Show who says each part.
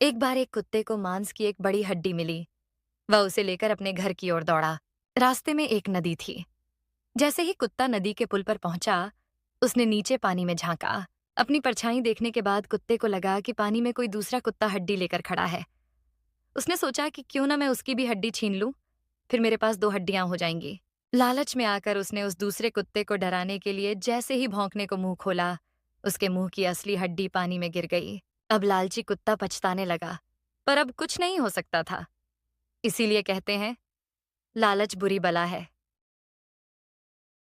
Speaker 1: एक बार एक कुत्ते को मांस की एक बड़ी हड्डी मिली। वह उसे लेकर अपने घर की ओर दौड़ा। रास्ते में एक नदी थी। जैसे ही कुत्ता नदी के पुल पर पहुंचा, उसने नीचे पानी में झांका। अपनी परछाई देखने के बाद कुत्ते को लगा कि पानी में कोई दूसरा कुत्ता हड्डी लेकर खड़ा है। उसने सोचा कि क्यों ना मैं उसकी भी हड्डी छीन लूं, फिर मेरे पास दो हड्डियां हो जाएंगी। लालच में आकर उसने उस दूसरे कुत्ते को डराने के लिए जैसे ही भौंकने को मुंह खोला, उसके मुंह की असली हड्डी पानी में गिर गई। अब लालची कुत्ता पछताने लगा, पर अब कुछ नहीं हो सकता था। इसीलिए कहते हैं, लालच बुरी बला है।